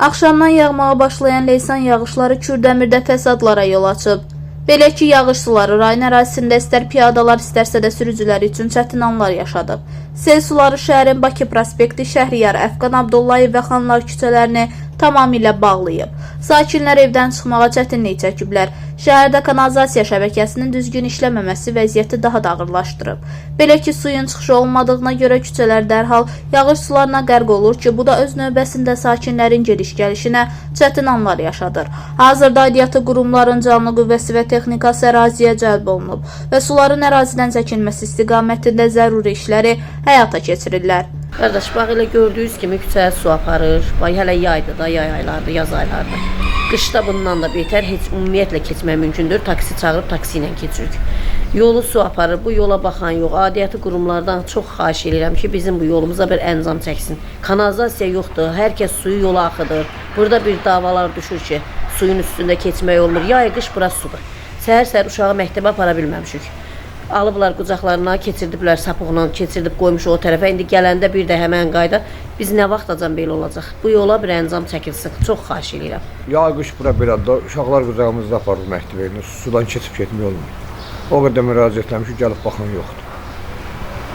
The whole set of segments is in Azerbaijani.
Axşamdan yağmağa başlayan leysan yağışları Kürdəmirdə fəsadlara yol açıb. Belə ki, yağış suları rayon ərazisində istər piyadalar, istərsə də sürücülər üçün çətin anlar yaşadıb. Sel suları şəhərin Bakı prospekti, Şəhriyar, Əfqan Abdullayev və Xanlar küçələrini tamamilə bağlayıb. Sakinlər evdən çıxmağa çətinlik çəkiblər. Şəhərdə kanalizasiya şəbəkəsinin düzgün işləməməsi vəziyyəti daha da ağırlaşdırıb. Belə ki, suyun çıxışı olmadığına görə küçələr dərhal yağış sularına qərq olur ki, bu da öz növbəsində sakinlərin gediş-gəlişinə çətin anlar yaşadır. Hazırda aidiyyatı qurumların canlı qüvvəsi və texnikası əraziyə cəlb olunub və suların ərazidən çəkilməsi istiqamətində zəruri işləri həyata keçirirlər. Qardaş, bax elə gördüyünüz kimi küçəyə su aparır. Bax hələ yaydır da, yay aylardır, yaz aylardır. Qışda bundan da betər, heç ümumiyyətlə keçmək mümkündür. Taksi çağırıb taksi ilə keçirik. Yolu su aparır, bu yola baxan yox. Aidiyyatı qurumlardan çox xahiş edirəm ki, bizim bu yolumuza bir əncam çəksin. Kanalizasiya yoxdur, hər kəs suyu yola axıdır. Burada bir davalar düşür ki, suyun üstündə keçmək olmur. Yay, qış bura sudur. Səhər-səhər uşağı məktəbə apara bilməmişik. Alıblar qucaqlarına, keçirdiblər sapıqla, keçirdib qoymuş o tərəfə. İndi gələndə bir də həmən qayda biz nə vaxtacan belə olacaq? Bu yola bir əncam çəkilsin. Çox xahiş edirəm. Yay qış bura belədir. Uşaqlar qucağımızda aparır məktəbə. Sudan keçib getmək olmur. O qədər müraciət etmişik, gəlib baxan yoxdur.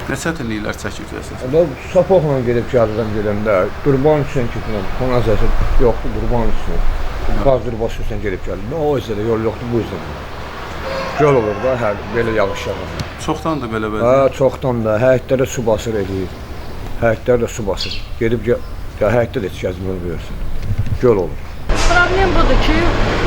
Nə çətinliklər çəkirsiniz? Sapıqla gedib gəlirəm gedəndə, qurban üçün keçirəm. Kanalizasiya yoxdur, qurban üçün. Qaz qurbaşı üçün gedib gəlirəm. O yüzden də yol yoxdur, bu yüzden. Göl olur da, belə yağış yağır. Çoxdan da belə Hə, çoxdan da. Həyətlərdə su basır edir. Həyətlərdə su basır. Gedib həyətdə də heç gəzmir bilirsən. Göl olur. Problem budur ki,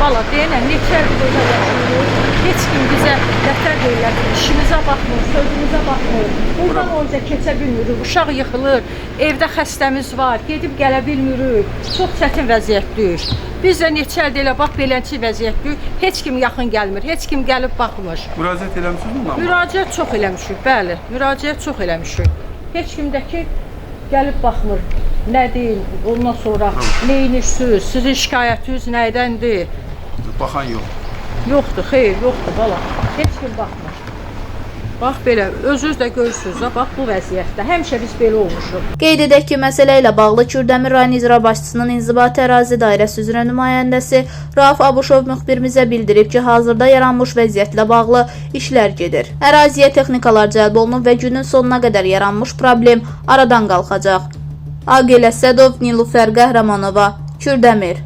valla deyənəm, neçə il burada yaşayırıq. Heç kim bizə nətər deyirlər, işimizə baxmır, sözümüzə baxmır. Buradan orada keçə bilmirik, uşaq yıxılır, evdə xəstəmiz var, gedib gələ bilmirik. Çox çətin vəziyyətdir. Biz də neçə ildir elə bax beləncə vəziyyətdir. Heç kim yaxın gəlmir, heç kim gəlib baxmır. Müraciət eləmişsiniz mi? Müraciət çox eləmişik, bəli, müraciət çox eləmişik. Heç kim də ki, gəlib baxmır. Nədir, ondan sonra neyinirsiniz, sizin şikayətiniz nədəndir? Baxan yox. Yoxdur, xeyr, yoxdur, bala. Heç kim baxmır. Bax belə, özünüz də görürsünüz da, bax bu vəziyyətdə. Həmişə biz belə olmuşuq. Qeyd edək ki, məsələ ilə bağlı Kürdəmir rayon icra başçısının İnzibati ərazi dairəsi üzrə nümayəndəsi Rauf Abuşov müxbirimizə bildirib ki, hazırda yaranmış vəziyyətlə bağlı işlər gedir. Əraziyə texnikalar cəlb olunub və günün sonuna qədər yaranmış problem aradan qalxacaq. Agil Əsədov, Nilufər Qəhrəmanova, Kürdəmir.